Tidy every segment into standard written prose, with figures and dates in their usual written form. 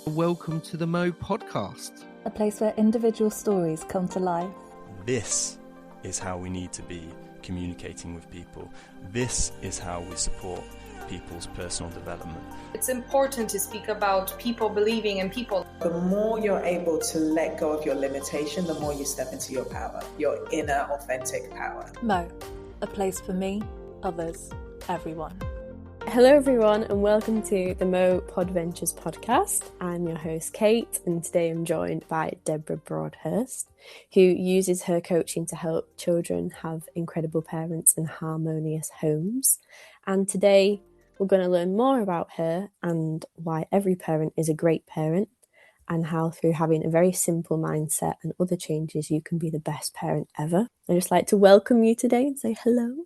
Welcome to the Mo podcast. A place where individual stories come to life. This is how we need to be communicating with people. This is how we support people's personal development. It's important to speak about people believing in people. The more you're able to let go of your limitation, the more you step into your power, your inner authentic power. Mo, a place for me, others, everyone. Hello everyone and welcome to the Mo Podventures podcast. I'm your host Kate and today I'm joined by Debra Broadhurst, who uses her coaching to help children have incredible parents and harmonious homes. And today we're going to learn more about her and why every parent is a great parent and how through having a very simple mindset and other changes you can be the best parent ever. I'd just like to welcome you today and say hello.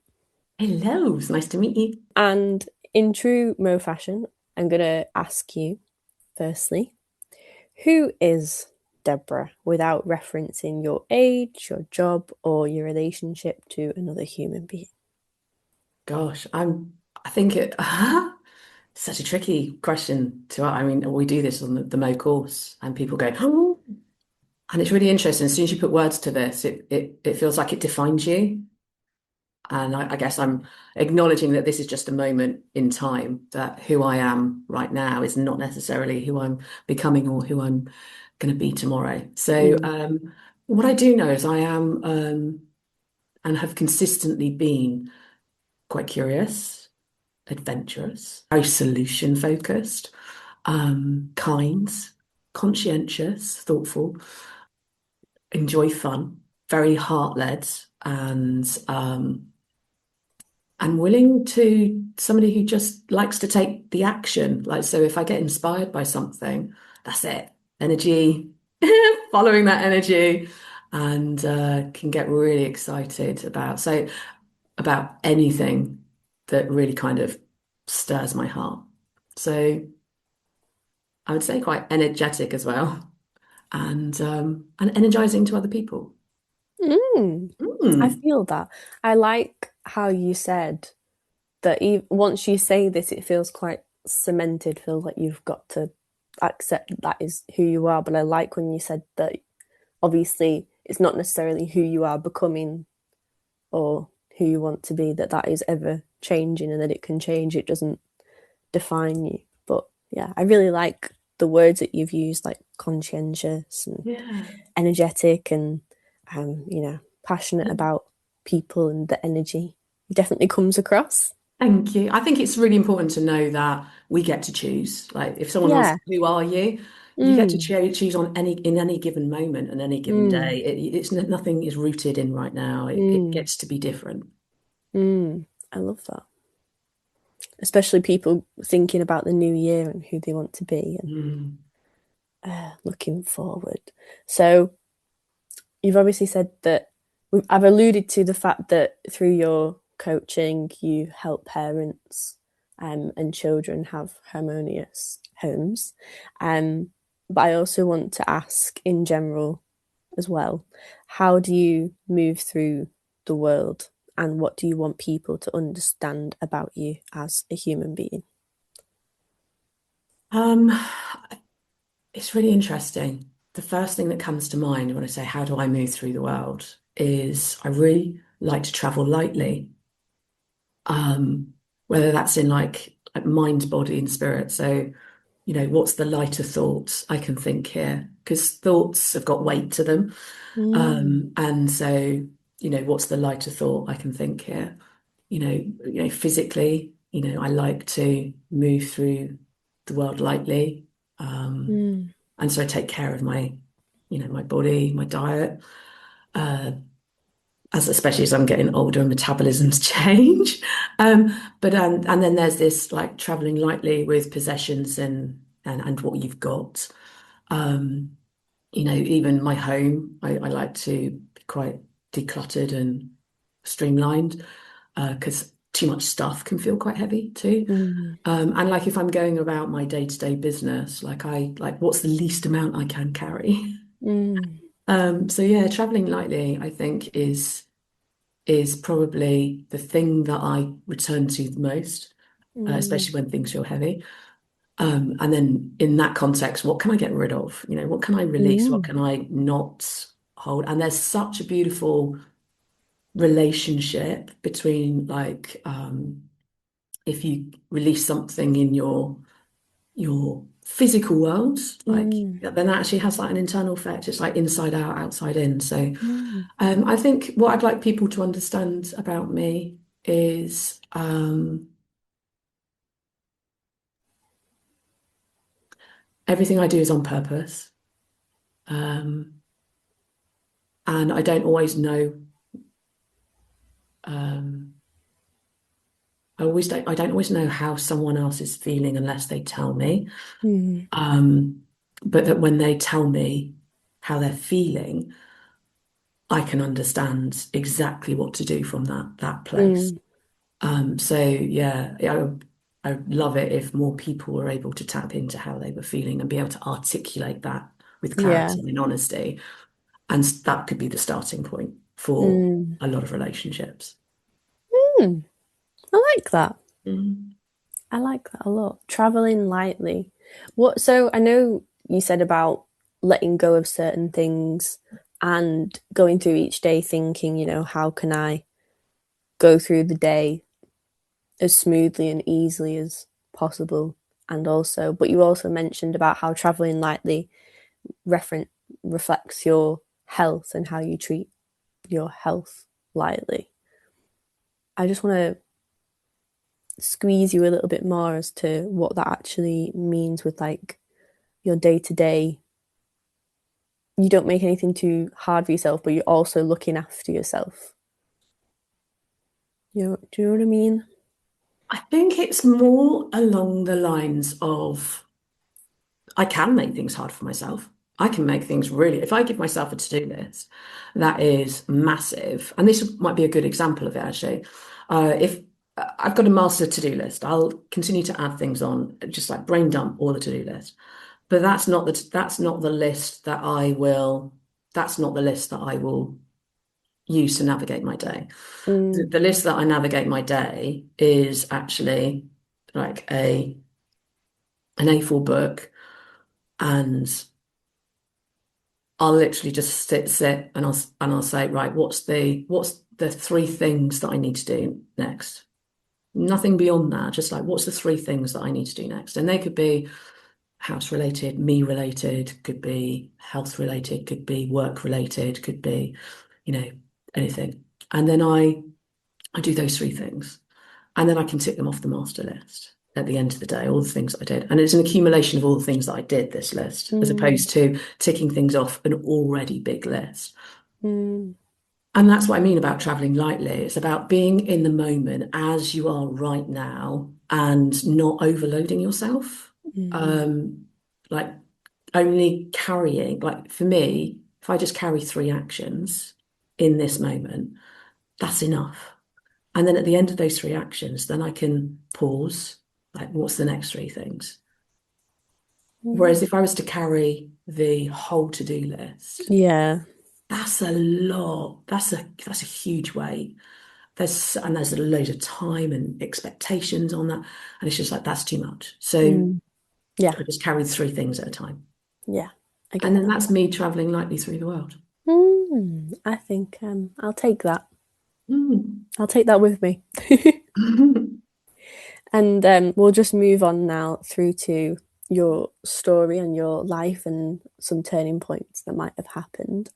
Hello, it's nice to meet you. And in true Mo fashion, I'm going to ask you, firstly, who is Debra without referencing your age, your job, or your relationship to another human being? Gosh, I think it's such a tricky question to. I mean, we do this on the Mo course, and people go, "Oh," and it's really interesting. As soon as you put words to this, it feels like it defines you. And I guess I'm acknowledging that this is just a moment in time, that who I am right now is not necessarily who I'm becoming or who I'm going to be tomorrow. So what I do know is I am and have consistently been quite curious, adventurous, very solution focused, kind, conscientious, thoughtful, enjoy fun, very heart-led, and willing to somebody who just likes to take the action. Like, so if I get inspired by something, that's it. Energy, following that energy, and can get really excited about anything that really kind of stirs my heart. So I would say quite energetic as well, and energizing to other people. I feel that. I like how you said that once you say this, it feels quite cemented, feels like you've got to accept that is who you are. But I like when you said that obviously it's not necessarily who you are becoming or who you want to be, that is ever changing and that it can change. It doesn't define you. But yeah, I really like the words that you've used, like conscientious and energetic and passionate about people, and the energy definitely comes across. Thank you. I think it's really important to know that we get to choose. Like if someone asks, who are you? You get to choose in any given moment and any given day. It's nothing is rooted in right now. It gets to be different. I love that. Especially people thinking about the new year and who they want to be and looking forward. So you've obviously said that I've alluded to the fact that through your coaching, you help parents and children have harmonious homes. But I also want to ask in general as well, how do you move through the world and what do you want people to understand about you as a human being? It's really interesting. The first thing that comes to mind when I say, how do I move through the world, is I really like to travel lightly. Whether that's in like mind, body, and spirit. So, what's the lighter thoughts I can think here? Because thoughts have got weight to them. And so, what's the lighter thought I can think here? Physically, I like to move through the world lightly. And so I take care of my body, my diet, especially as I'm getting older and metabolisms change. And then there's this like traveling lightly with possessions and what you've got. Even my home, I like to be quite decluttered and streamlined because too much stuff can feel quite heavy too. And like if I'm going about my day-to-day business, what's the least amount I can carry? So yeah, traveling lightly, I think is probably the thing that I return to the most, especially when things feel heavy. And then in that context, what can I get rid of? What can I release? What can I not hold? And there's such a beautiful relationship between like if you release something in your physical world, like then that actually has like an internal effect. It's like inside out, outside in. So I think what I'd like people to understand about me is everything I do is on purpose. And I don't always know. I don't always know how someone else is feeling unless they tell me. But that when they tell me how they're feeling, I can understand exactly what to do from that place. So yeah, I would love it if more people were able to tap into how they were feeling and be able to articulate that with Yeah. clarity and honesty. And that could be the starting point for a lot of relationships. I like that. Mm. I like that a lot. Traveling lightly. So I know you said about letting go of certain things and going through each day thinking, how can I go through the day as smoothly and easily as possible? But you also mentioned about how traveling lightly reflects your health and how you treat your health lightly. I just want to squeeze you a little bit more as to what that actually means with like your day to day. You don't make anything too hard for yourself, but you're also looking after yourself. Do you know what I mean? I think it's more along the lines of I can make things hard for myself. I can make things really, if I give myself a to-do list, that is massive. And this might be a good example of it, actually. If I've got a master to-do list, I'll continue to add things on, just like brain dump all the to-do list. But that's not the list that I will use to navigate my day. The list that I navigate my day is actually like an A4 book, and I'll literally just sit and I'll say, right, what's the three things that I need to do next? Nothing beyond that, just like what's the three things that I need to do next? And they could be house related, me related, could be health related, could be work related, could be, anything. And then I do those three things. And then I can tick them off the master list at the end of the day, all the things that I did. And it's an accumulation of all the things that I did, this list, as opposed to ticking things off an already big list. And that's what I mean about traveling lightly. It's about being in the moment as you are right now and not overloading yourself. Like only carrying, like for me, if I just carry three actions in this moment, that's enough. And then at the end of those three actions, then I can pause, like, what's the next three things? Whereas if I was to carry the whole to-do list, Yeah. that's a lot. That's a huge weight. There's a load of time and expectations on that. And it's just like, that's too much. So Yeah. I just carried three things at a time. Yeah. I get And then that. that's me traveling lightly through the world. I think I'll take that. Mm. I'll take that with me. And we'll just move on now through to your story and your life and some turning points that might have happened.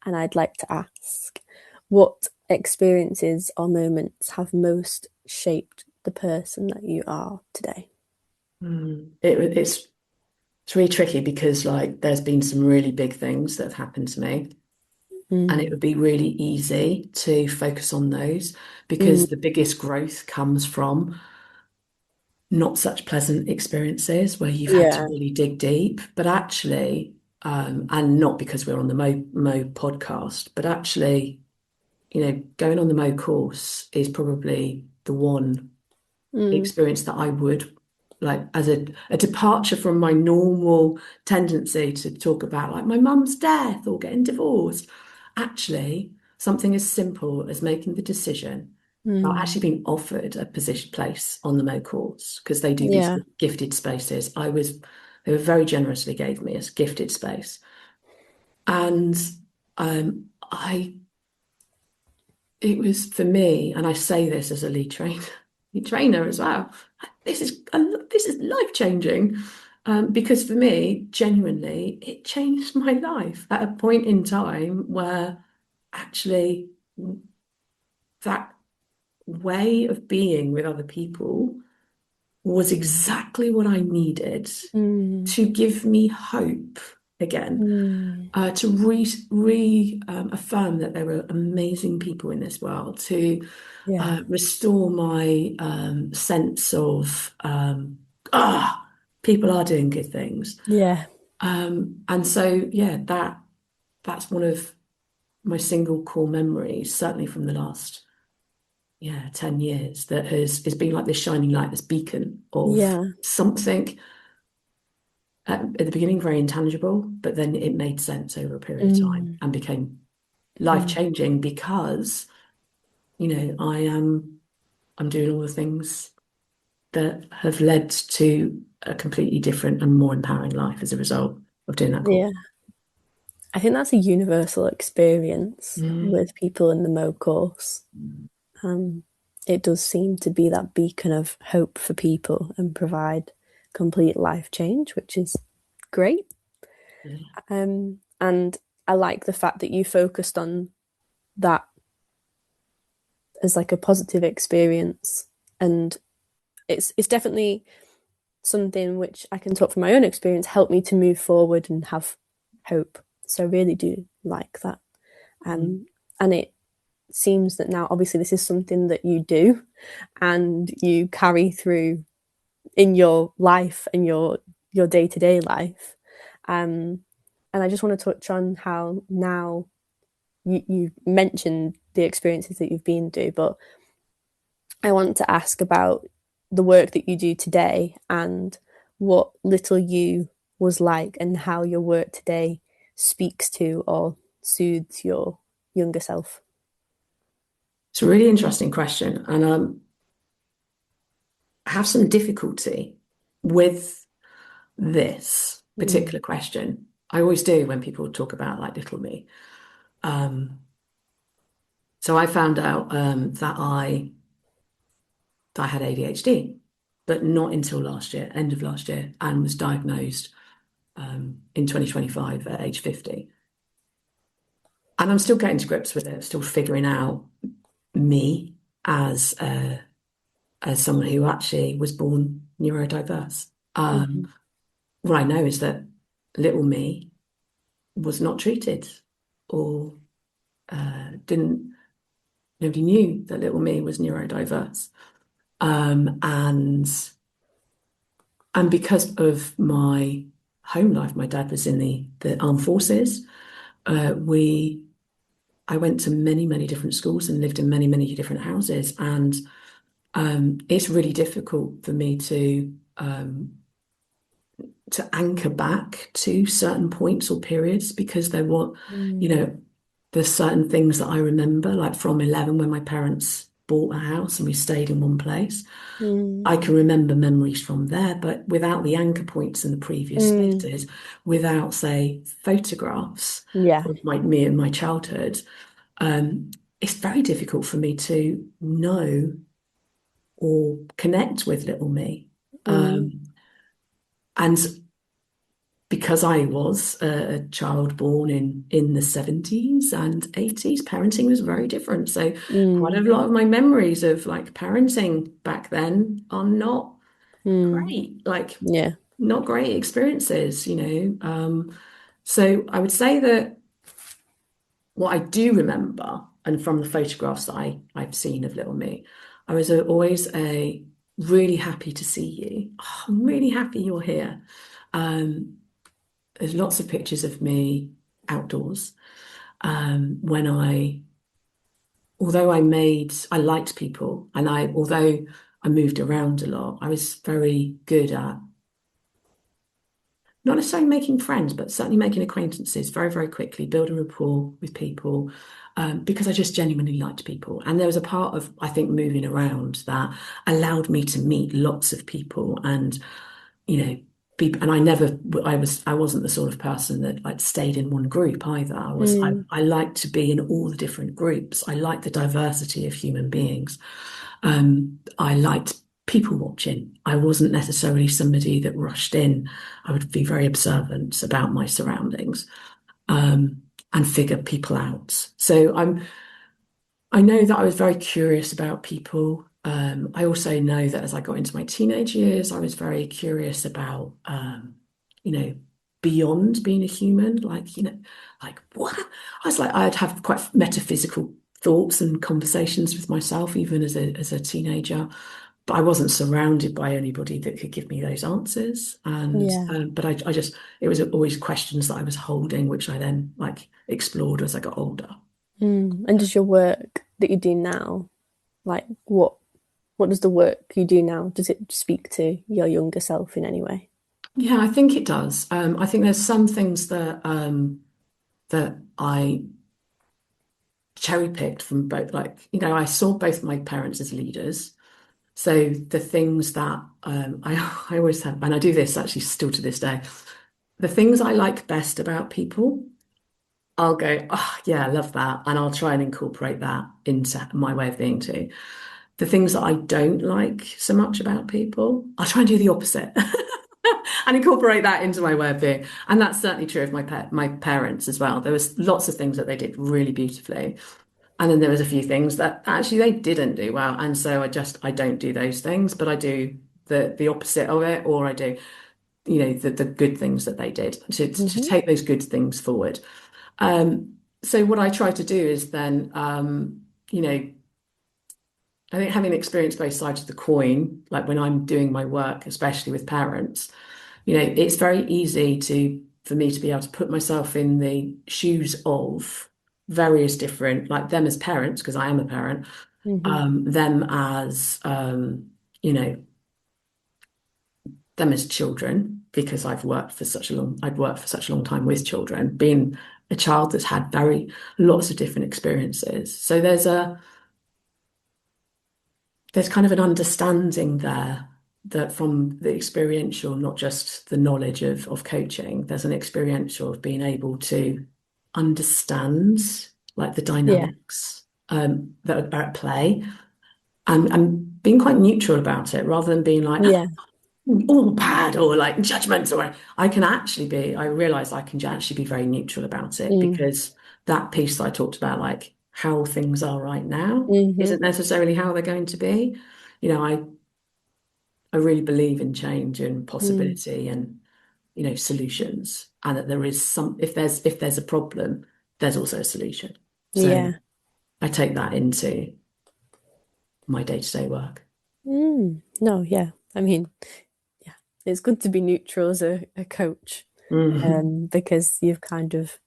And I'd like to ask, what experiences or moments have most shaped the person that you are today? It's really tricky because like there's been some really big things that have happened to me. And it would be really easy to focus on those because the biggest growth comes from not such pleasant experiences where you've had to Yeah. really dig deep. But actually, and not because we're on the Mo podcast, but actually, going on the Mo course is probably the one experience that I would like as a departure from my normal tendency to talk about like my mum's death or getting divorced. Actually, something as simple as making the decision I've actually been offered a place on the Mo course because they do these Yeah. gifted spaces. They were very generously gave me a gifted space. And it was for me, and I say this as a lead trainer as well. This is life-changing, because for me, genuinely, it changed my life at a point in time where actually that way of being with other people was exactly what I needed to give me hope again, to affirm that there were amazing people in this world, to restore my sense of people are doing good things. Yeah. And so that's one of my single core memories, certainly from the last 10 years, that has been like this shining light, this beacon of something at the beginning very intangible, but then it made sense over a period of time and became life-changing because, I'm doing all the things that have led to a completely different and more empowering life as a result of doing that course. Yeah. I think that's a universal experience with people in the Mo course. It does seem to be that beacon of hope for people and provide complete life change, which is great. And I like the fact that you focused on that as like a positive experience, and it's definitely something which I can talk from my own experience helped me to move forward and have hope. So I really do like that. And it seems that now obviously this is something that you do and you carry through in your life and your day-to-day life. And I just want to touch on how now you mentioned the experiences that you've been through, but I want to ask about the work that you do today and what little you was like and how your work today speaks to or soothes your younger self. It's a really interesting question, and I have some difficulty with this particular question. I always do when people talk about like little me. So I found out that I had ADHD, but not until last year, end of last year, and was diagnosed in 2025 at age 50. And I'm still getting to grips with it, still figuring out me as someone who actually was born neurodiverse. What I know is that little me was not treated, or nobody knew that little me was neurodiverse. And because of my home life, my dad was in the armed forces. I went to many, many different schools and lived in many, many different houses. And it's really difficult for me to anchor back to certain points or periods, because there were, there's certain things that I remember, like from 11 when my parents bought a house and we stayed in one place. I can remember memories from there, but without the anchor points in the previous spaces, without, say, photographs of me and my childhood, it's very difficult for me to know or connect with little me. And because I was a child born in the 70s and 80s, parenting was very different. So quite a lot of my memories of like parenting back then are not great, not great experiences, So I would say that what I do remember, and from the photographs that I've seen of little me, I was always really happy to see you. Oh, I'm really happy you're here. There's lots of pictures of me outdoors. Although I liked people, and although I moved around a lot, I was very good at not necessarily making friends, but certainly making acquaintances very, very quickly, building rapport with people, because I just genuinely liked people. And there was a part of, I think, moving around that allowed me to meet lots of people and, you know, and I wasn't the sort of person that like stayed in one group either. Mm. I liked to be in all the different groups. I liked the diversity of human beings. I liked people watching. I wasn't necessarily somebody that rushed in. I would be very observant about my surroundings, and figure people out. So I know that I was very curious about people. I also know that as I got into my teenage years, I was very curious about, you know, beyond being a human, like, like what? I was like, I'd have quite metaphysical thoughts and conversations with myself, even as a teenager. But I wasn't surrounded by anybody that could give me those answers. And Yeah. but I just it was always questions that I was holding, which I then like explored as I got older. Mm. And does your work that you do now, like what does the work you do now, does it speak to your younger self in any way? Yeah, I think it does. I think there's some things that I cherry picked from both, like, I saw both my parents as leaders. So the things that I always have, and I do this actually still to this day, the things I like best about people, I'll go, oh yeah, I love that. And I'll try and incorporate that into my way of being too. The things that I don't like so much about people, I'll try and do the opposite. And incorporate that into my way of being. And that's certainly true of my parents as well. There was lots of things that they did really beautifully. And then there was a few things that actually they didn't do well. And so I don't do those things, but I do the opposite of it, or I do, the good things that they did to Hmm. take those good things forward. So what I try to do is then, I think having experienced both sides of the coin, like when I'm doing my work, especially with parents, it's very easy for me to be able to put myself in the shoes of various different, like them as parents, because I am a parent, Hmm. them as, them as children, because I've worked for such a long time with children, being a child that's had lots of different experiences. So there's kind of an understanding there that from the experiential, not just the knowledge of coaching, there's an experiential of being able to understand like the Yeah. dynamics that are at play, and being quite neutral about it rather than being like, Yeah. all bad or like judgmental. Or I realize I can actually be very neutral about it, Mm. because that piece that I talked about, like how things are right now, Hmm. isn't necessarily how they're going to be. I really believe in change and Mm. possibility and, solutions, and that there is if there's a problem, there's also a solution. So Yeah. I take that into my day-to-day work. Mm. No, yeah. I mean, yeah, it's good to be neutral as a coach, Mhm. because you've kind of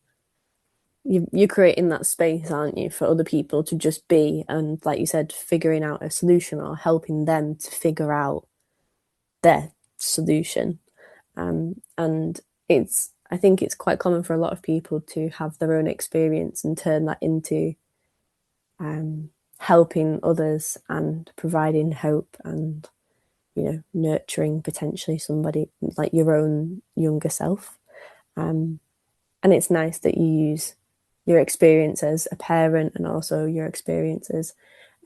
you're creating that space, aren't you, for other people to just be, and like you said, figuring out a solution or helping them to figure out their solution. And I think it's quite common for a lot of people to have their own experience and turn that into helping others and providing hope and nurturing potentially somebody like your own younger self. And it's nice that you use your experience as a parent and also your experience as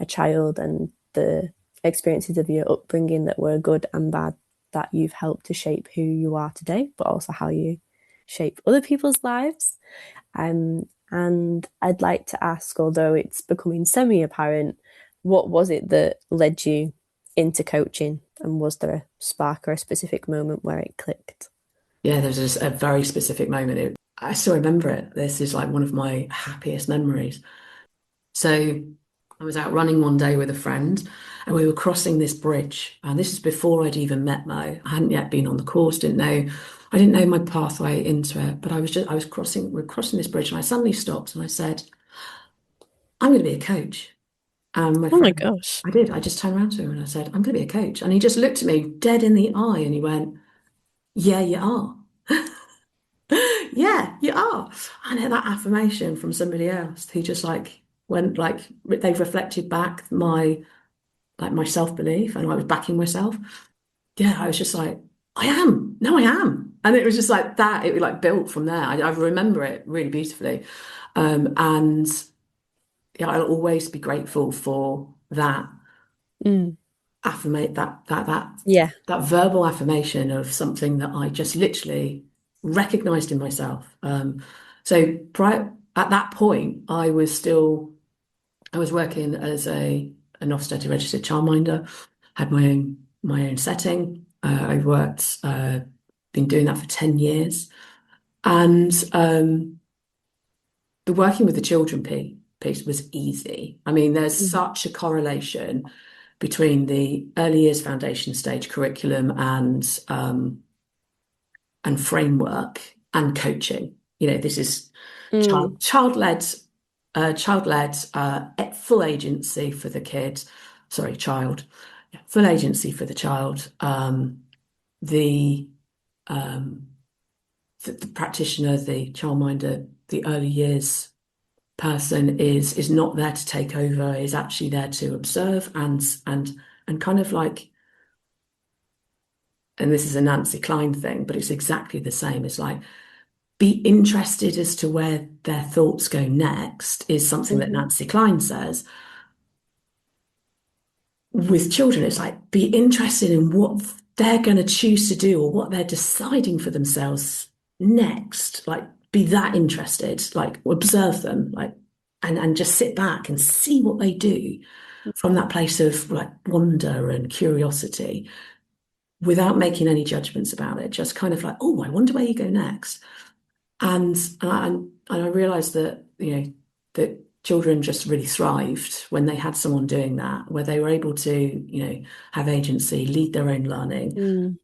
a child and the experiences of your upbringing that were good and bad, that you've helped to shape who you are today, but also how you shape other people's lives. And I'd like to ask, although it's becoming semi-apparent, what was it that led you into coaching? And was there a spark or a specific moment where it clicked? Yeah, there's just a very specific moment. I still remember it. This is like one of my happiest memories. So I was out running one day with a friend, and we were crossing this bridge. And this is before I'd even met Mo. I hadn't yet been on the course, I didn't know my pathway into it, but we're crossing this bridge, and I suddenly stopped and I said, I'm going to be a coach. And my Oh my friend, gosh. I just turned around to him and I said, I'm going to be a coach. And he just looked at me dead in the eye and he went, yeah, you are. Yeah, you are. I know that affirmation from somebody else who just like when like they've reflected back my self-belief and I was backing myself. Yeah, I was just like, I am. No, I am. And it was just like that. It like built from there. I remember it really beautifully. And yeah, I'll always be grateful for that Mm. affirmate Yeah. that verbal affirmation of something that I just literally recognized in myself. So prior at that point, I was working as an Ofsted registered childminder, had my own setting. I worked, been doing that for 10 years. And the working with the children piece was easy. I mean, there's Mm. such a correlation between the early years foundation stage curriculum and framework and coaching. You know, this is Mm. child-led, full agency for the kid. Sorry, child. Yeah, full agency for the child. The, um, the practitioner, the childminder, the early years person is not there to take over. Is actually there to observe and kind of like. And this is a Nancy Klein thing, but it's exactly the same. It's like be interested as to where their thoughts go next is something that Mhm. Nancy Klein says. With children, it's like be interested in what they're going to choose to do or what they're deciding for themselves next. Like be that interested, like observe them, like and just sit back and see what they do from that place of like wonder and curiosity without making any judgments about it. Just kind of like, oh, I wonder where you go next. And I realized that, that children just really thrived when they had someone doing that, where they were able to, have agency, lead their own learning,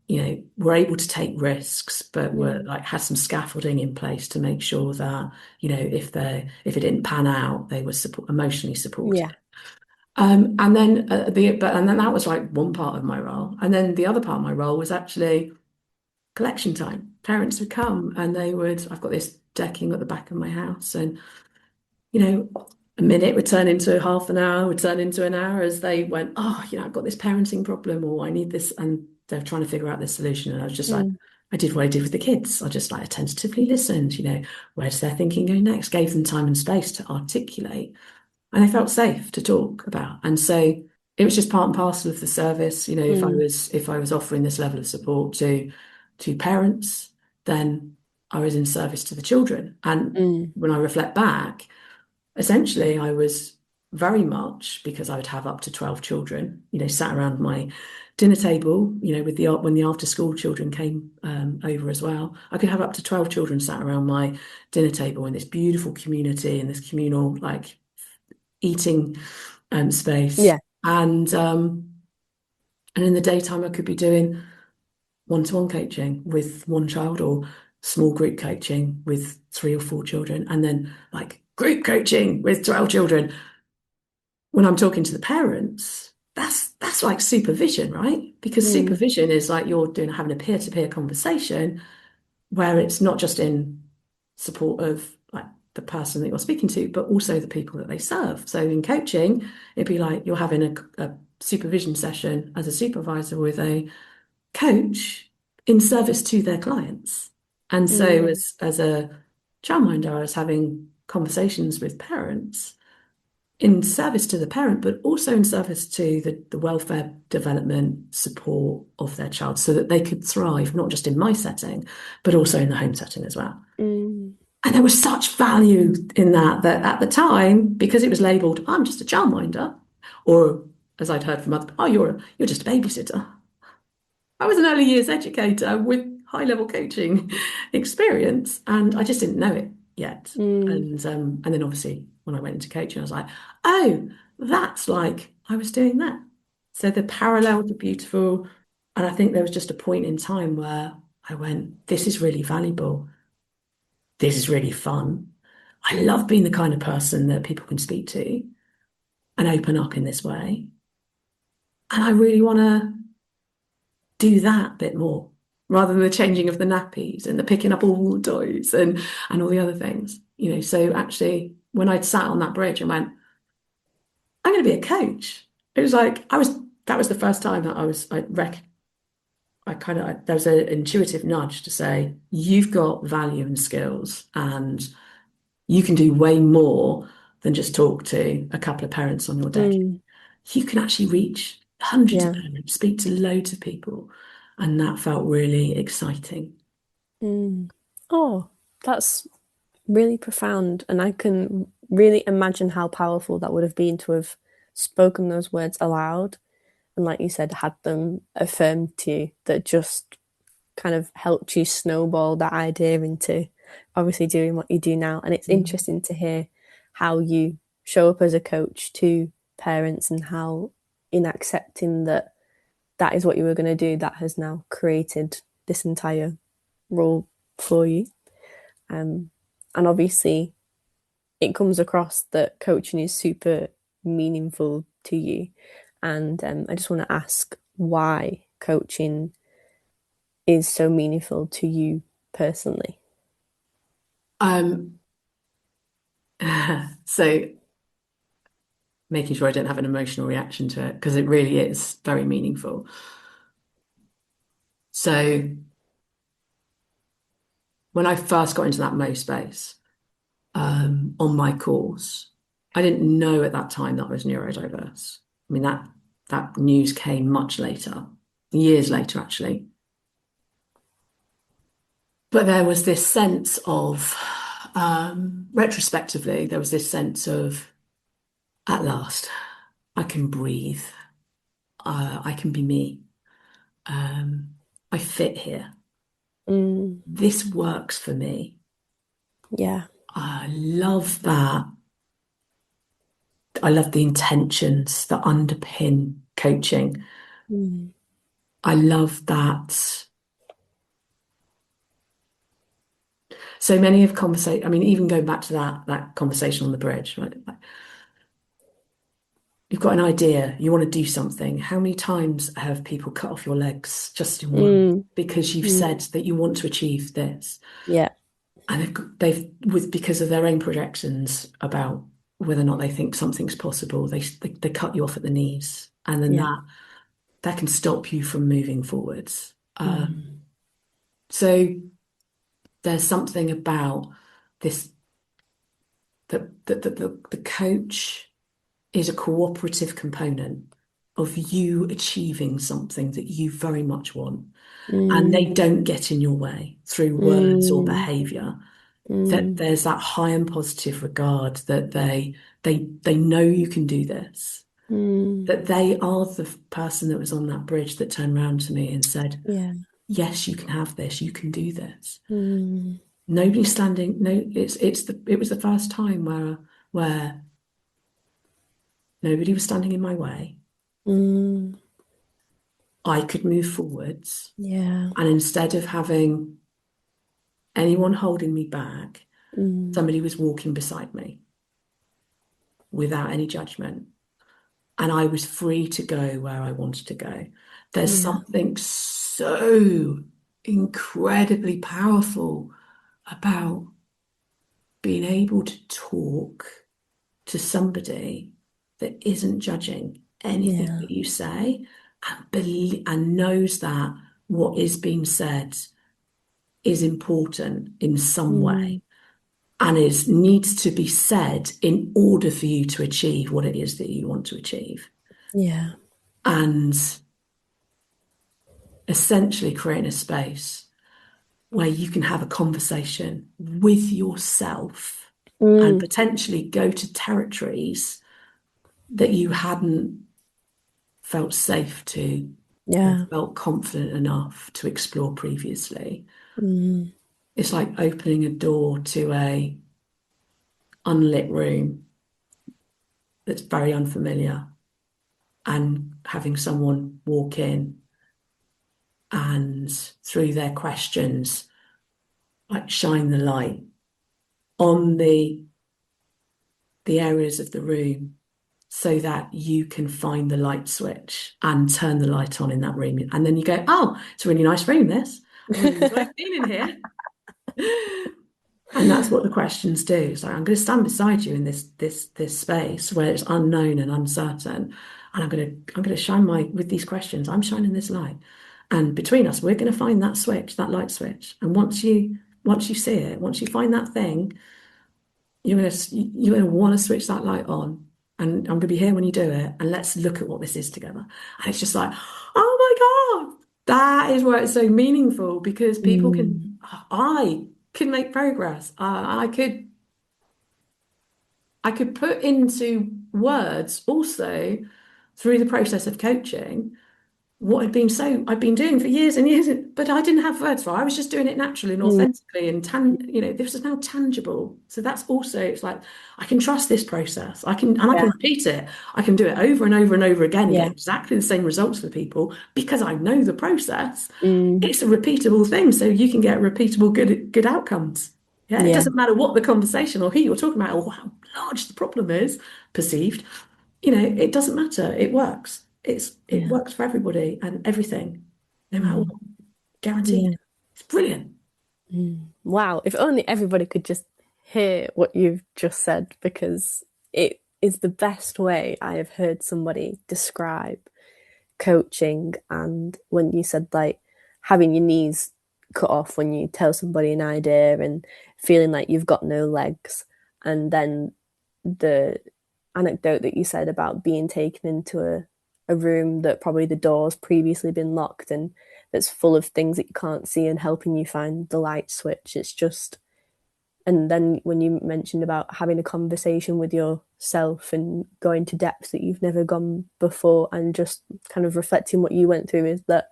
Mm. were able to take risks, but were Mm. like had some scaffolding in place to make sure that, if it didn't pan out, they were emotionally supported. Yeah. And then that was like one part of my role. And then the other part of my role was actually collection time. Parents would come and I've got this decking at the back of my house, and a minute would turn into half an hour, would turn into an hour as they went, oh, I've got this parenting problem, or I need this, and they're trying to figure out this solution. And I was just like, Mm. I did what I did with the kids. I just like attentively listened, where does their thinking go next? Gave them time and space to articulate, and they felt safe to talk about. And so it was just part and parcel of the service. Mm. If I was offering this level of support to parents, then I was in service to the children. And Mm. when I reflect back, essentially I was very much, because I would have up to 12 children, sat around my dinner table, with when the after school children came over as well. I could have up to 12 children sat around my dinner table in this beautiful community, in this communal like eating space. Yeah. And in the daytime I could be doing one-to-one coaching with one child, or small group coaching with 3 or 4 children, and then like group coaching with 12 children. When I'm talking to the parents, that's like supervision, right? Because Mm. supervision is like you're having a peer-to-peer conversation where it's not just in support of like the person that you're speaking to, but also the people that they serve. So in coaching, it'd be like you're having a supervision session as a supervisor with a coach in service to their clients. And so Mm. as a childminder, I was having conversations with parents in service to the parent, but also in service to the welfare development support of their child so that they could thrive, not just in my setting, but also in the home setting as well. Mm. And there was such value in that at the time, because it was labelled, I'm just a childminder, or as I'd heard from other, oh, you're just a babysitter. I was an early years educator with high level coaching experience, and I just didn't know it yet. Mm. And then obviously when I went into coaching, I was like, oh, that's like I was doing that. So the parallels are beautiful, and I think there was just a point in time where I went, this is really valuable. This is really fun. I love being the kind of person that people can speak to and open up in this way. And I really want to do that bit more. rather than the changing of the nappies and the picking up all the toys and all the other things. So actually when I'd sat on that bridge and went, I'm going to be a coach. It was like that was the first time that there was an intuitive nudge to say, you've got value and skills and you can do way more than just talk to a couple of parents on your deck. You can actually reach hundreds of parents, speak to loads of people. And that felt really exciting. Oh, that's really profound. And I can really imagine how powerful that would have been to have spoken those words aloud. And like you said, had them affirmed to you, that just kind of helped you snowball that idea into obviously doing what you do now. And it's interesting to hear how you show up as a coach to parents and how, in accepting that that is what you were going to do, that has now created this entire role for you. And obviously it comes across that coaching is super meaningful to you. And I just want to ask why coaching is so meaningful to you personally. So making sure I don't have an emotional reaction to it, because it really is very meaningful. So when I first got into that Mo space on my course, I didn't know at that time that I was neurodiverse. I mean, that news came much later, years later, actually. But there was this sense of, retrospectively, there was this sense of, at last, I can breathe. I can be me. I fit here. This works for me. Yeah. I love that. I love the intentions that underpin coaching. I love that. So many of conversation, I mean, even going back to that conversation on the bridge, right? You've got an idea, you want to do something. How many times have people cut off your legs just in one because you've said that you want to achieve this? Yeah. And because of their own projections about whether or not they think something's possible, they cut you off at the knees, and then that can stop you from moving forwards. So there's something about this that the coach is a cooperative component of you achieving something that you very much want. And they don't get in your way through words or behavior. That there's that high and positive regard that they know you can do this. That they are the person that was on that bridge that turned around to me and said, yes, you can have this, you can do this. Nobody's standing, it was the first time where nobody was standing in my way. I could move forwards. Yeah. And instead of having anyone holding me back, somebody was walking beside me without any judgment. And I was free to go where I wanted to go. There's something so incredibly powerful about being able to talk to somebody that isn't judging anything that you say and knows that what is being said is important in some way and needs to be said in order for you to achieve what it is that you want to achieve. Yeah. And essentially creating a space where you can have a conversation with yourself and potentially go to territories that you hadn't felt safe to or felt confident enough to explore previously. It's like opening a door to a unlit room that's very unfamiliar and having someone walk in and through their questions like shine the light on the areas of the room so that you can find the light switch and turn the light on in that room. And then you go, oh, it's a really nice room, this. Do I feel in here? And that's what the questions do. It's like, I'm going to stand beside you in this space where it's unknown and uncertain, and I'm going to shine my with these questions. I'm shining this light, and between us, we're going to find that switch, that light switch. And once you see it, once you find that thing, you're going to want to switch that light on. And I'm going to be here when you do it. And let's look at what this is together. And it's just like, oh my God, that is where it's so meaningful, because people I could make progress. I could put into words also through the process of coaching what I'd been doing for years and years, but I didn't have words for it. I was just doing it naturally and authentically, and this is now tangible. So that's also, it's like, I can trust this process. I can repeat it. I can do it over and over and over again and get exactly the same results for people because I know the process. It's a repeatable thing, so you can get repeatable good outcomes. It doesn't matter what the conversation or who you're talking about or how large the problem is perceived. It doesn't matter. It works. It works for everybody and everything, no matter what. Guaranteed. It's brilliant. Wow, if only everybody could just hear what you've just said, because it is the best way I have heard somebody describe coaching. And when you said, like, having your knees cut off when you tell somebody an idea and feeling like you've got no legs, and then the anecdote that you said about being taken into a room that probably the door's previously been locked and that's full of things that you can't see, and helping you find the light switch. It's just, and then when you mentioned about having a conversation with yourself and going to depths that you've never gone before, and just kind of reflecting what you went through, is that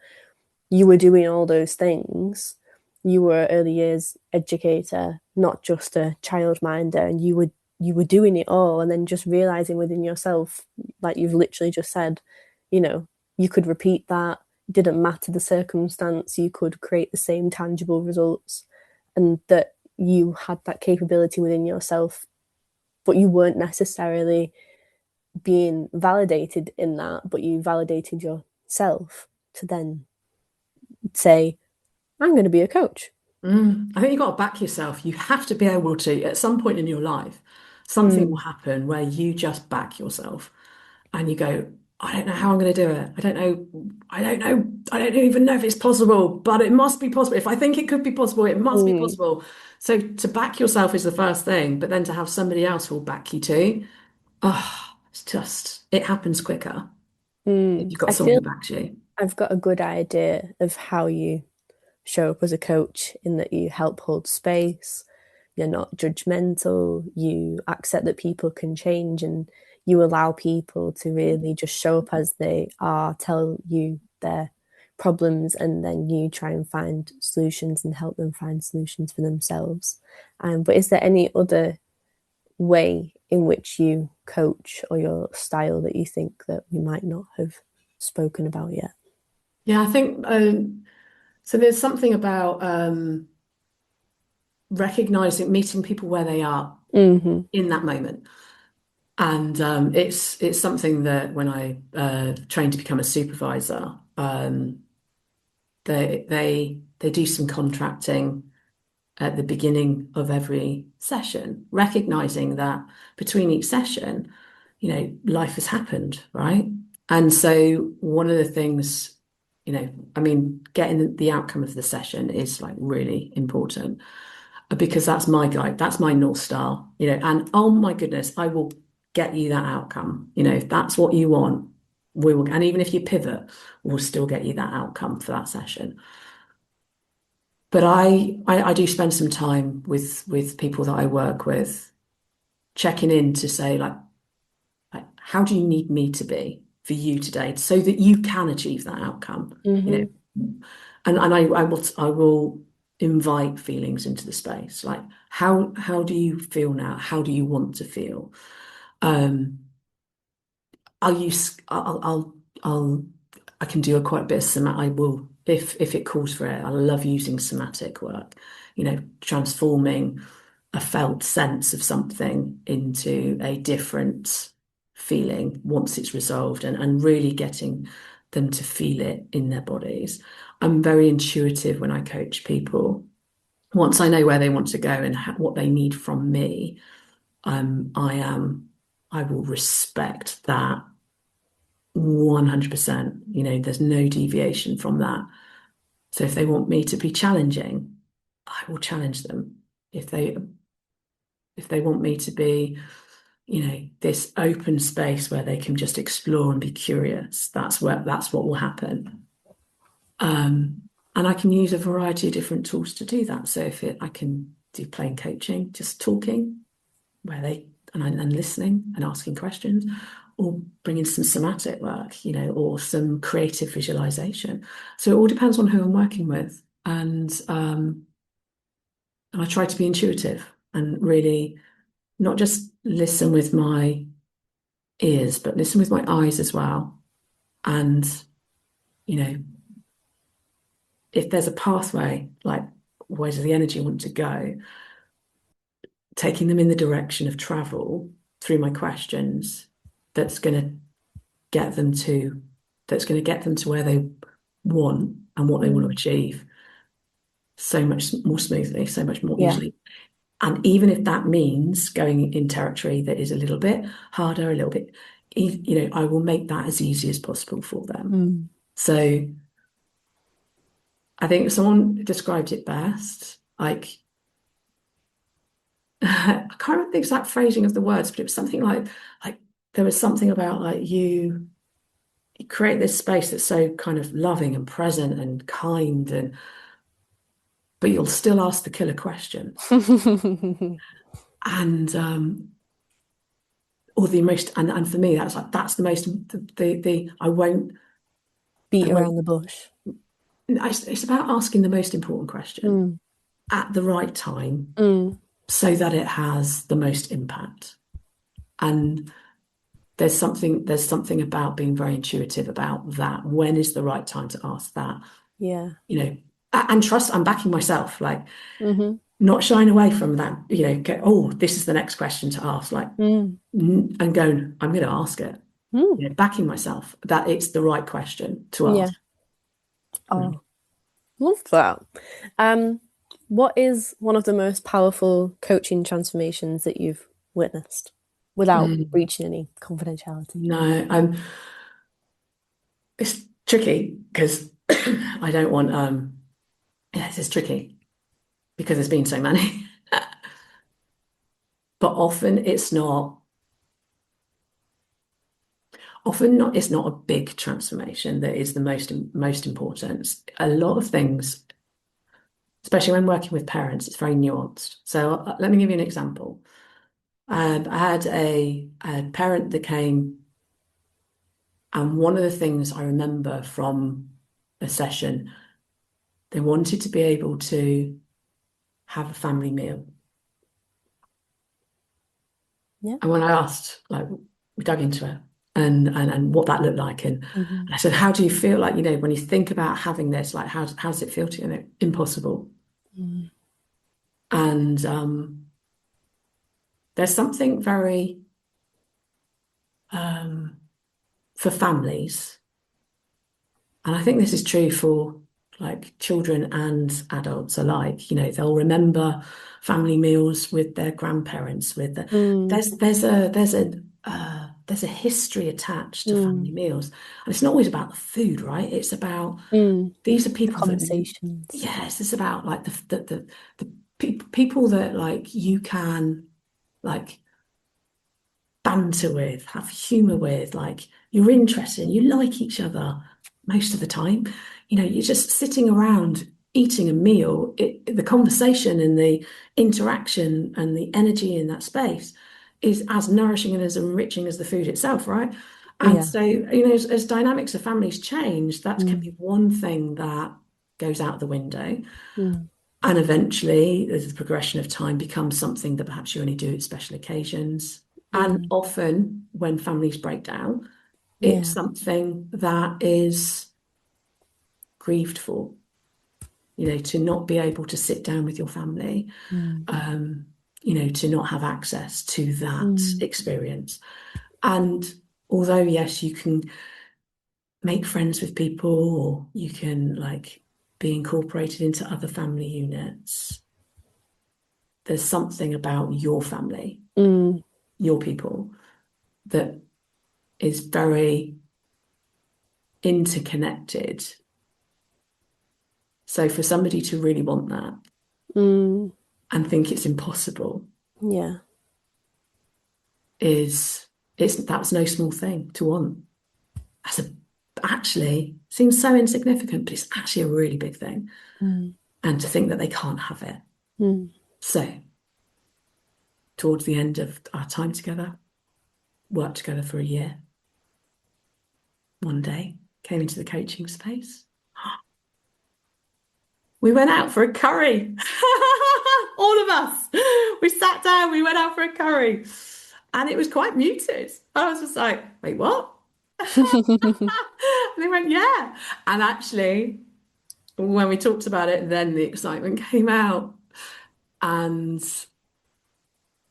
you were doing all those things. You were an early years educator, not just a childminder, and you were doing it all, and then just realizing within yourself, like you've literally just said, you could repeat that. It didn't matter the circumstance, you could create the same tangible results, and that you had that capability within yourself, but you weren't necessarily being validated in that, but you validated yourself to then say, I'm going to be a coach. I think you've got to back yourself. You have to be able to, at some point in your life, something will happen where you just back yourself and you go, I don't know how I'm going to do it. I don't know even know if it's possible, but it must be possible. If I think it could be possible, it must be possible. So to back yourself is the first thing, but then to have somebody else who will back you too, it happens quicker. If you've got someone who backs you. I've got a good idea of how you show up as a coach, in that you help hold space, you're not judgmental, you accept that people can change, and you allow people to really just show up as they are, tell you their problems, and then you try and find solutions and help them find solutions for themselves. But is there any other way in which you coach, or your style, that you think that we might not have spoken about yet? Yeah, I think so. There's something about recognizing, meeting people where they are in that moment, and it's something that when I trained to become a supervisor, they do some contracting at the beginning of every session, recognizing that between each session, life has happened, right? And so one of the things, getting the outcome of the session is like really important, because that's my guide, that's my North Star, and oh my goodness, I will get you that outcome. If that's what you want, we will, and even if you pivot, we'll still get you that outcome for that session. But I do spend some time with people that I work with, checking in to say, like, how do you need me to be for you today, so that you can achieve that outcome? And I will invite feelings into the space, like how do you feel now? How do you want to feel? I can do quite a bit of somatic. I will, if it calls for it. I love using somatic work, transforming a felt sense of something into a different feeling once it's resolved, and really getting them to feel it in their bodies. I'm very intuitive when I coach people. Once I know where they want to go and what they need from me, I will respect that 100%. You know, there's no deviation from that. So if they want me to be challenging, I will challenge them. If they want me to be, you know, this open space where they can just explore and be curious, that's what will happen. And I can use a variety of different tools to do that. So I can do plain coaching, just talking, and listening and asking questions, or bringing some somatic work, you know, or some creative visualization. So it all depends on who I'm working with. And I try to be intuitive and really not just listen with my ears, but listen with my eyes as well. And, you know, if there's a pathway, like where does the energy want to go, taking them in the direction of travel through my questions, that's going to get them to where they want and what they want to achieve so much more smoothly, so much more easily. And even if that means going in territory that is a little bit harder, a little bit, you know, I will make that as easy as possible for them. So I think someone described it best, like, I can't remember the exact phrasing of the words, but it was something like there was something about like you create this space that's so kind of loving and present and kind, but you'll still ask the killer question. And or the most, and for me that's the most, I won't beat around the bush. It's about asking the most important question at the right time so that it has the most impact. And there's something about being very intuitive about that. When is the right time to ask that? Yeah. You know, and trust, I'm backing myself, like not shying away from that, you know, this is the next question to ask, like, and going, I'm going to ask it, you know, backing myself that it's the right question to ask. Oh, love that. What is one of the most powerful coaching transformations that you've witnessed without breaching any confidentiality? No, it's tricky because I don't want, it's tricky because there's been so many. But it's not a big transformation that is the most important. A lot of things, especially when working with parents, it's very nuanced. So let me give you an example. I had a parent that came, and one of the things I remember from a session, they wanted to be able to have a family meal. Yeah. And when I asked, like, we dug into it and what that looked like, and I said, how do you feel, like, you know, when you think about having this, like, how does it feel to you? And impossible. And there's something very for families, and I think this is true for like children and adults alike. You know, they'll remember family meals with their grandparents. There's a history attached to family meals, and it's not always about the food, right? It's about these are people conversations. Yes, it's about like the people that like you can like banter with, have humor with, like you're interested in, you like each other most of the time. You know, you're just sitting around eating a meal. The conversation and the interaction and the energy in that space is as nourishing and as enriching as the food itself, right? And so, you know, as dynamics of families change, that can be one thing that goes out the window. And eventually, as the progression of time, becomes something that perhaps you only do at special occasions. And often when families break down, it's something that is grieved for, you know, to not be able to sit down with your family, you know, to not have access to that experience. And although, yes, you can make friends with people, or you can like be incorporated into other family units. There's something about your family, your people, that is very interconnected. So for somebody to really want that and think it's impossible Yeah. that's no small thing to want. Actually seems so insignificant, but it's actually a really big thing. And to think that they can't have it. So towards the end of our time together, worked together for a year, one day came into the coaching space. We went out for a curry. All of us. We sat down, we went out for a curry. And it was quite muted. I was just like, wait, what? And they went, yeah. And actually, when we talked about it, then the excitement came out. And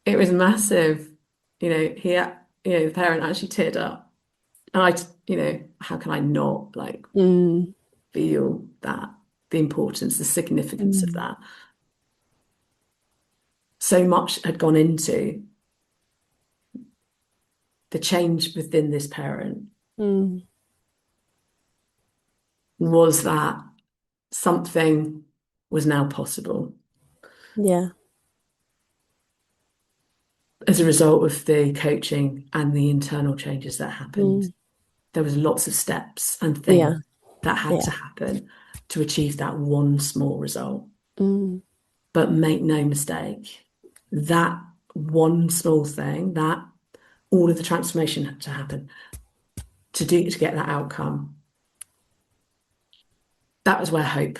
it was massive. The parent actually teared up. And how can I not like feel that, the importance, the significance of that? So much had gone into the change within this parent. Was that something was now possible. Yeah. As a result of the coaching and the internal changes that happened. There was lots of steps and things that had to happen to achieve that one small result. But make no mistake, that one small thing, that all of the transformation had to happen to get that outcome. That was where hope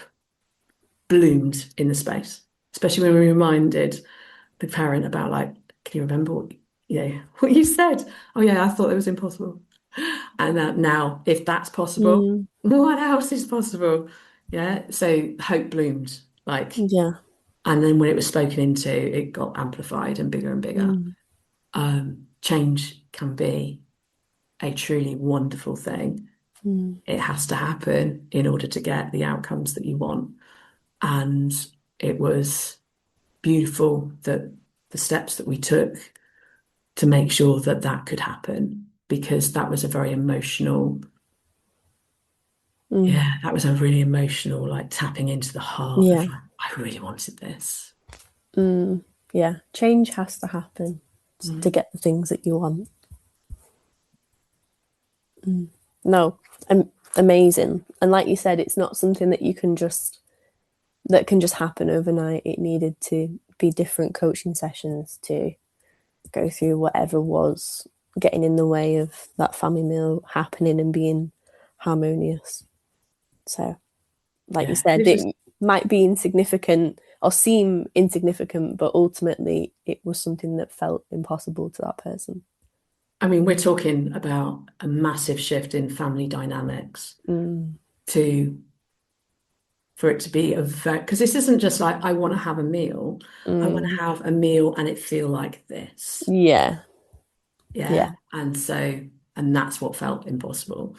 bloomed in the space, especially when we reminded the parent about, like, can you remember what you said? Oh yeah, I thought it was impossible. And now, if that's possible, what else is possible? Yeah. So hope bloomed, like, and then when it was spoken into, it got amplified and bigger. Change can be a truly wonderful thing. It has to happen in order to get the outcomes that you want. And it was beautiful that the steps that we took to make sure that that could happen, because that was a very emotional, that was a really emotional, like, tapping into the heart of, like, I really wanted this. Yeah, change has to happen to get the things that you want. No, amazing. And like you said, it's not something that can just happen overnight. It needed to be different coaching sessions to go through whatever was getting in the way of that family meal happening and being harmonious. So, like you said, it might be insignificant or seem insignificant, but ultimately it was something that felt impossible to that person. I mean, we're talking about a massive shift in family dynamics for it to be because this isn't just like, I want to have a meal. I want to have a meal and it feel like this. Yeah. And that's what felt impossible.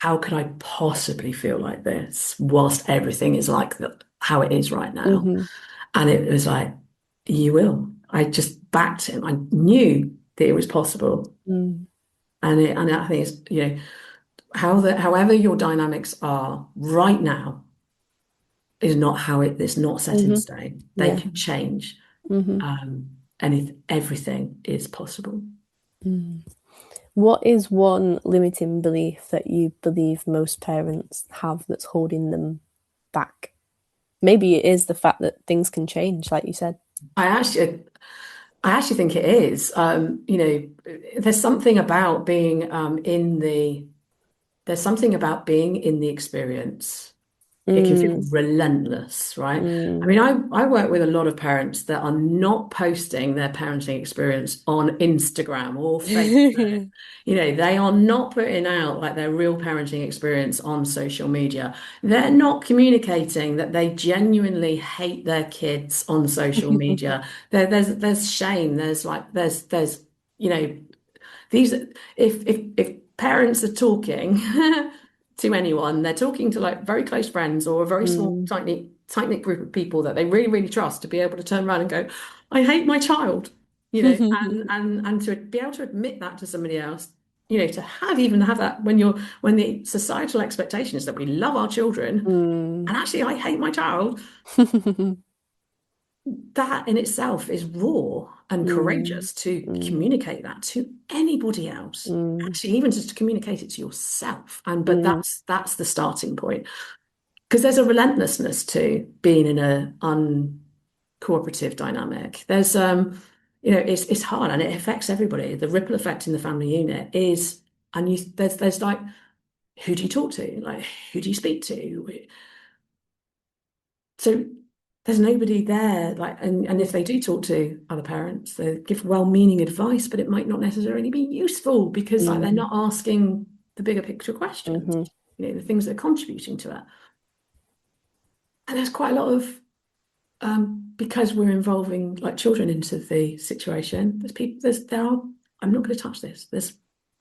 How could I possibly feel like this whilst everything is like how it is right now? And it was like, you will. I just backed him. I knew that it was possible. And I think it's, however your dynamics are right now is not how it's not set in stone. They can change. And everything is possible. What is one limiting belief that you believe most parents have that's holding them back? Maybe it is the fact that things can change, like you said. I actually think it is. There's something about being there's something about being in the experience. It can feel relentless, right? I mean, I work with a lot of parents that are not posting their parenting experience on Instagram or Facebook. They are not putting out like their real parenting experience on social media. They're not communicating that they genuinely hate their kids on social media. There's shame. There's these, if parents are talking to anyone. They're talking to like very close friends or a very small, tight-knit group of people that they really, really trust to be able to turn around and go, I hate my child, and to be able to admit that to somebody else, to even have that when the societal expectation is that we love our children and actually I hate my child. That in itself is raw and courageous to communicate that to anybody else. Actually, even just to communicate it to yourself. But that's the starting point. Because there's a relentlessness to being in a uncooperative dynamic. There's it's hard and it affects everybody. The ripple effect in the family unit is, and there's like, who do you talk to? Like, who do you speak to? So there's nobody there, like, and if they do talk to other parents, they give well-meaning advice, but it might not necessarily be useful because like they're not asking the bigger picture questions, the things that are contributing to it. And there's quite a lot of because we're involving like children into the situation. I'm not going to touch this. There's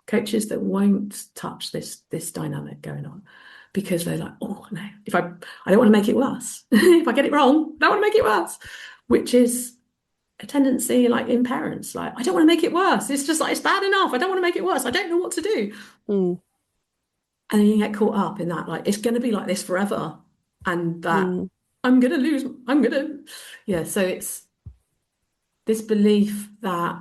coaches that won't touch this dynamic going on. Because they're like, oh no, I don't want to make it worse. If I get it wrong, I don't want to make it worse, which is a tendency like in parents, like, I don't want to make it worse. It's just like, it's bad enough. I don't want to make it worse. I don't know what to do. And then you get caught up in that, like, it's going to be like this forever. And that I'm going to lose. So it's this belief that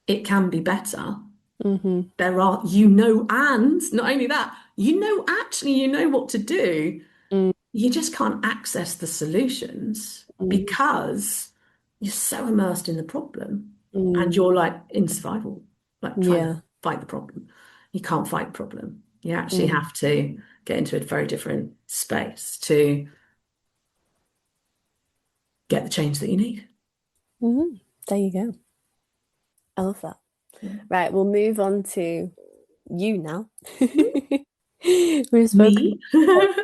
it can be better. There are, and not only that, actually, what to do. You just can't access the solutions because you're so immersed in the problem and you're like in survival, like trying to fight the problem. You can't fight the problem. You actually have to get into a very different space to get the change that you need. There you go. I love that. Right, we'll move on to you now. We've spoken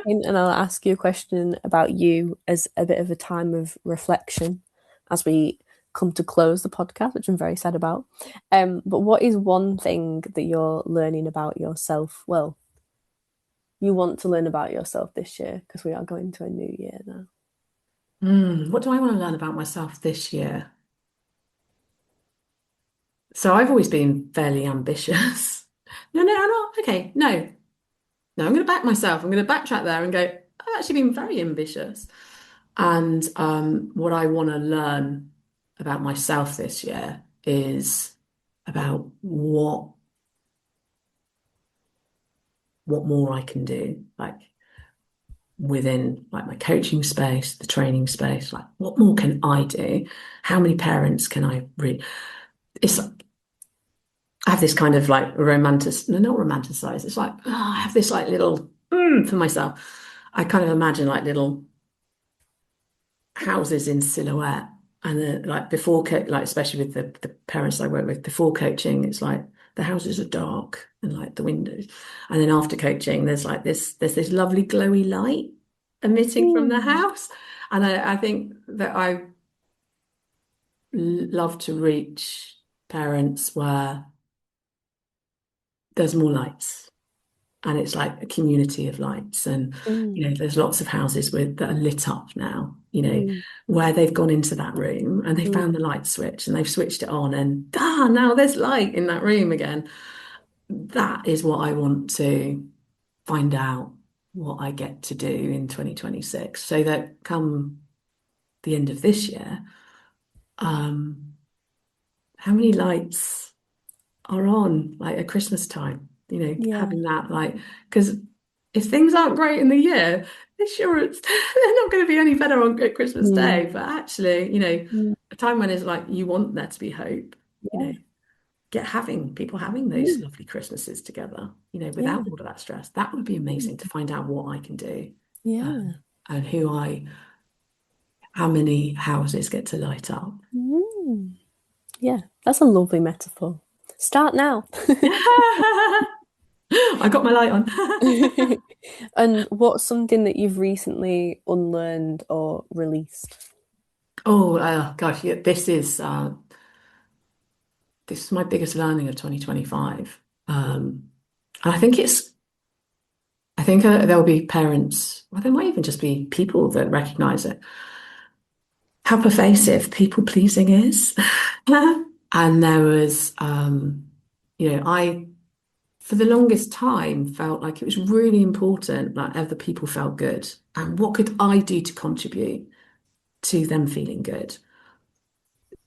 and I'll ask you a question about you as a bit of a time of reflection as we come to close the podcast, which I'm very sad about. But what is one thing that you're learning about yourself? Well, you want to learn about yourself this year because we are going to a new year now. What do I want to learn about myself this year? So I've always been fairly ambitious. No, I'm not. Okay, no, I'm going to back myself. I'm going to backtrack there and go, I've actually been very ambitious. And what I want to learn about myself this year is about what more I can do, like within like my coaching space, the training space, like what more can I do? How many parents can I read? It's like, I have this kind of like not romanticize. It's like, I have this like little for myself. I kind of imagine like little houses in silhouette. And then like before, like especially with the parents I work with, before coaching, it's like the houses are dark and like the windows. And then after coaching, there's this lovely glowy light emitting from the house. And I think that I love to reach parents where there's more lights. And it's like a community of lights. And, there's lots of houses that are lit up now, where they've gone into that room and they found the light switch and they've switched it on and now there's light in that room again. That is what I want to find out what I get to do in 2026 so that come the end of this year, how many lights are on like at Christmas time? Having that like, because if things aren't great in the year, they're not going to be any better at Christmas Day. But actually, a time when it's like you want there to be hope, people having those lovely Christmases together, without all of that stress. That would be amazing to find out what I can do. And how many houses get to light up. Yeah, that's a lovely metaphor. Start now. I got my light on. And what's something that you've recently unlearned or released? Oh, gosh, yeah, this is my biggest learning of 2025. And I think think there'll be parents, well, there might even just be people that recognize it, how pervasive people pleasing is. And there was, I, for the longest time, felt like it was really important that other people felt good. And what could I do to contribute to them feeling good?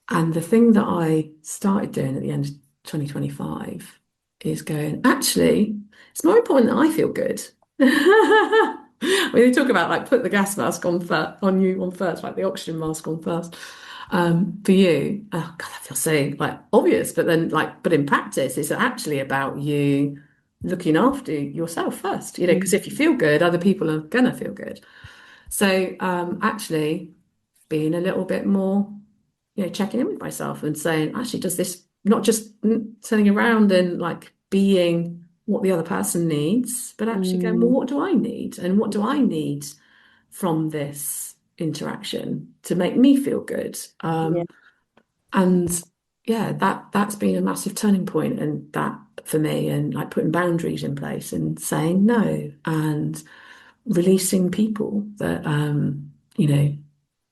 And the thing that I started doing at the end of 2025 is going, actually, it's more important that I feel good. When they talk about like put the gas mask on you on first, like the oxygen mask on first. For you, oh God, that feels so like obvious, but then but in practice, it's actually about you looking after yourself first, because if you feel good, other people are gonna feel good. So actually being a little bit more, checking in with myself and saying, actually, does this not just turning around and like being what the other person needs, but actually going, well, what do I need? And what do I need from this interaction to make me feel good? And yeah, that's been a massive turning point, and that for me, and like putting boundaries in place and saying no and releasing people that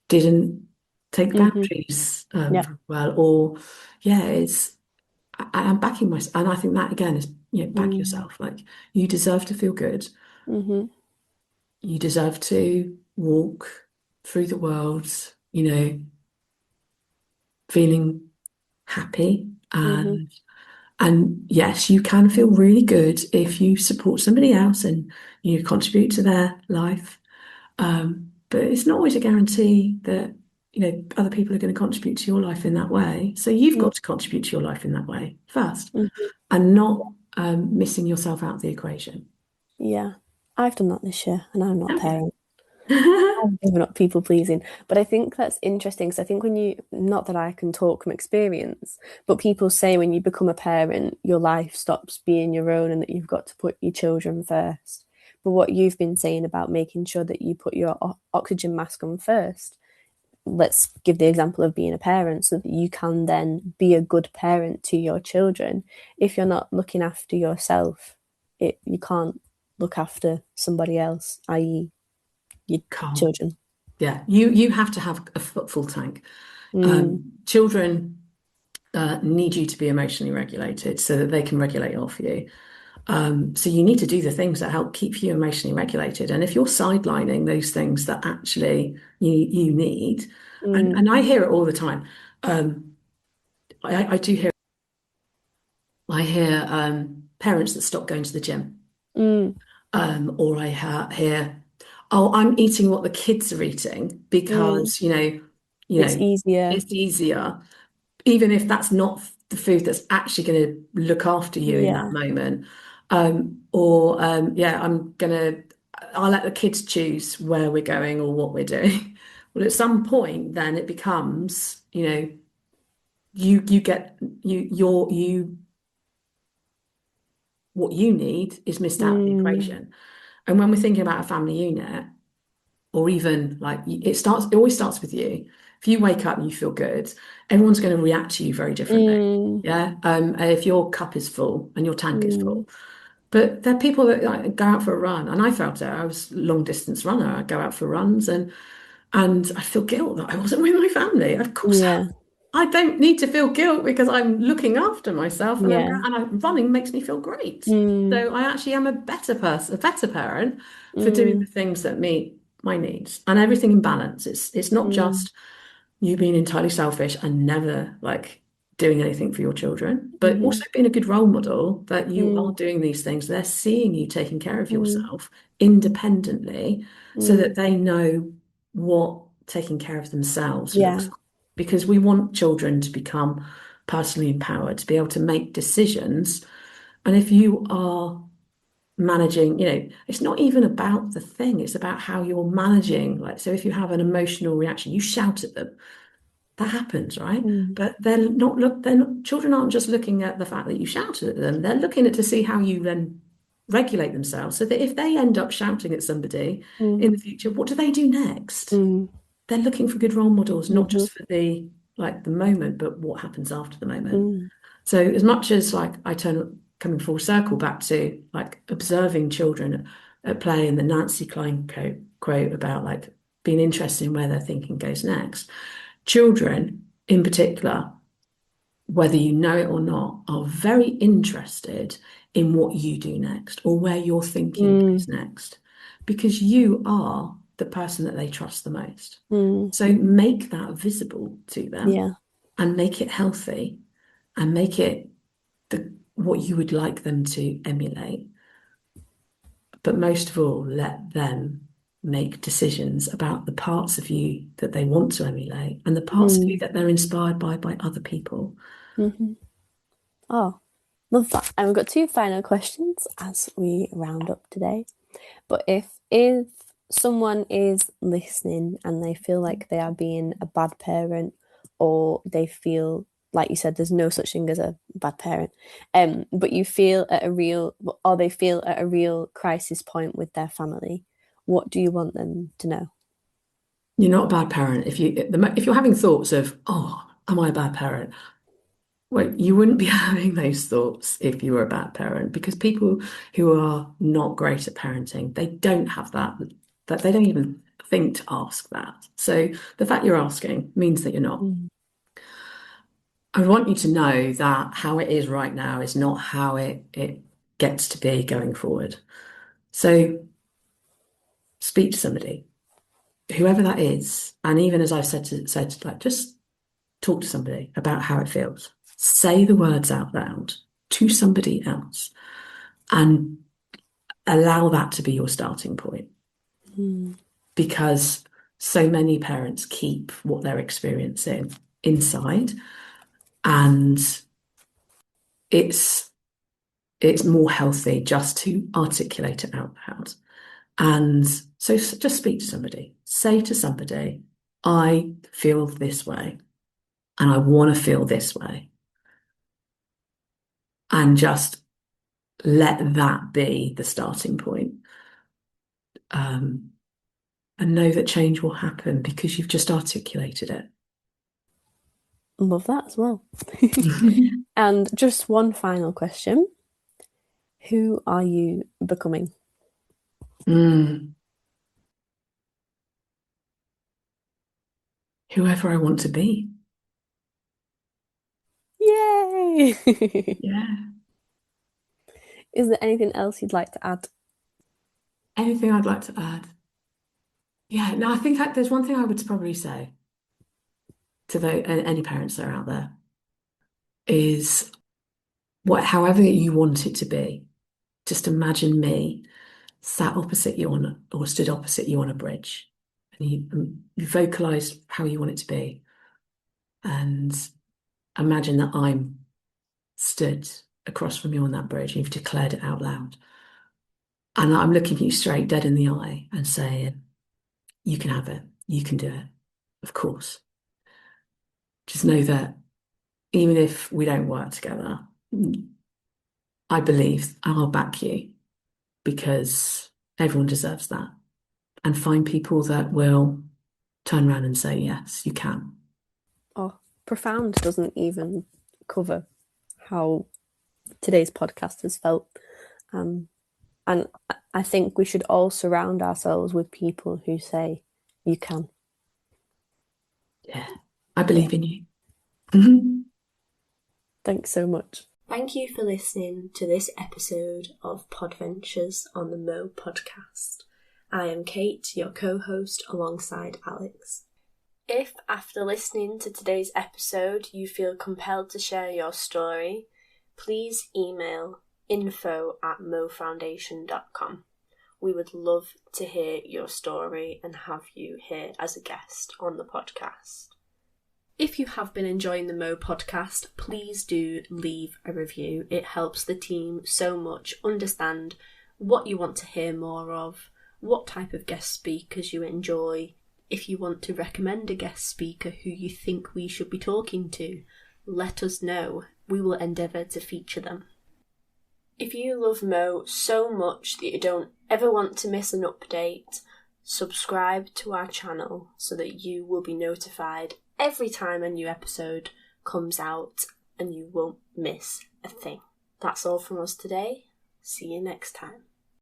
didn't take boundaries well, or I'm backing myself, and I think that again is back yourself. Like you deserve to feel good. You deserve to walk through the world, feeling happy, and yes, you can feel really good if you support somebody else and you contribute to their life. But it's not always a guarantee that, other people are going to contribute to your life in that way. So you've got to contribute to your life in that way first, and not missing yourself out of the equation. Yeah, I've done that this year, and I'm not a parent. I'm not people pleasing, but I think that's interesting because I think not that I can talk from experience, but people say when you become a parent, your life stops being your own and that you've got to put your children first. But what you've been saying about making sure that you put your oxygen mask on first, let's give the example of being a parent so that you can then be a good parent to your children. If you're not looking after yourself, you can't look after somebody else, i.e. your children. Yeah, you have to have a full tank. Children need you to be emotionally regulated so that they can regulate off you. So you need to do the things that help keep you emotionally regulated. And if you're sidelining those things that actually you need, and I hear it all the time. I do hear. I hear parents that stop going to the gym, or I hear, "Oh, I'm eating what the kids are eating because it's easier. It's easier, even if that's not the food that's actually going to look after you in that moment." I'll let the kids choose where we're going or what we're doing. Well, at some point, then it becomes, what you need is missed out of the equation. And when we're thinking about a family unit, or even like it always starts with you. If you wake up and you feel good, everyone's going to react to you very differently. Yeah. If your cup is full and your tank is full. But there are people that like, go out for a run, and I felt it. I was a long distance runner. I go out for runs, and I feel guilt that I wasn't with my family. Of course, I don't need to feel guilt because I'm looking after myself, and running makes me feel great. So I actually am a better person, a better parent for doing the things that meet my needs, and everything in balance. It's not just you being entirely selfish and never like doing anything for your children, but also being a good role model that you are doing these things. They're seeing you taking care of yourself independently so that they know what taking care of themselves looks like. Because we want children to become personally empowered, to be able to make decisions. And if you are managing, it's not even about the thing, it's about how you're managing. Like, so if you have an emotional reaction, you shout at them. That happens, right? But children aren't just looking at the fact that you shouted at them, they're looking at to see how you then regulate themselves so that if they end up shouting at somebody in the future, what do they do next? They're looking for good role models, not just for the moment, but what happens after the moment. So as much as like coming full circle back to like observing children at play in the Nancy Klein quote about like being interested in where their thinking goes next. Children, in particular, whether you know it or not, are very interested in what you do next or where your thinking goes next, because you are the person that they trust the most. So make that visible to them, and make it healthy, and make it what you would like them to emulate. But most of all, let them make decisions about the parts of you that they want to emulate and the parts of you that they're inspired by other people. Oh, love that. And we've got 2 final questions as we round up today. But if someone is listening and they feel like they are being a bad parent, or they feel, like you said, there's no such thing as a bad parent, but they feel at a real crisis point with their family, what do you want them to know? You're not a bad parent. If you're having thoughts of, oh, am I a bad parent? Well, you wouldn't be having those thoughts if you were a bad parent, because people who are not great at parenting, they don't have that they don't even think to ask that. So the fact you're asking means that you're not. I want you to know that how it is right now is not how it gets to be going forward. So speak to somebody, whoever that is, and even as I've said, like, just talk to somebody about how it feels. Say the words out loud to somebody else, and allow that to be your starting point. Because so many parents keep what they're experiencing inside, and it's more healthy just to articulate it out loud. And so just speak to somebody. Say to somebody, I feel this way and I want to feel this way. And just let that be the starting point. And know that change will happen because you've just articulated it. Love that as well. And just one final question. Who are you becoming? Whoever I want to be. Yay! Yeah. Is there anything else you'd like to add? Anything I'd like to add? Yeah, no, I think there's one thing I would probably say to any parents that are out there is, however you want it to be, just imagine me sat opposite you or stood opposite you on a bridge, and you vocalize how you want it to be, and imagine that I'm stood across from you on that bridge and you've declared it out loud, and I'm looking you straight dead in the eye and saying, you can have it, you can do it, of course. Just know that even if we don't work together, I believe I'll back you, because everyone deserves that. And find people that will turn around and say, yes, you can. Oh, profound doesn't even cover how today's podcast has felt. And I think we should all surround ourselves with people who say, you can. Yeah, I believe in you. Thanks so much. Thank you for listening to this episode of Podventures on the Mo podcast. I am Kate, your co-host, alongside Alex. If, after listening to today's episode, you feel compelled to share your story, please email info@mofoundation.com. We would love to hear your story and have you here as a guest on the podcast. If you have been enjoying the Mo podcast, please do leave a review. It helps the team so much understand what you want to hear more of, what type of guest speakers you enjoy. If you want to recommend a guest speaker who you think we should be talking to, let us know. We will endeavour to feature them. If you love Mo so much that you don't ever want to miss an update, subscribe to our channel so that you will be notified every time a new episode comes out and you won't miss a thing. That's all from us today. See you next time.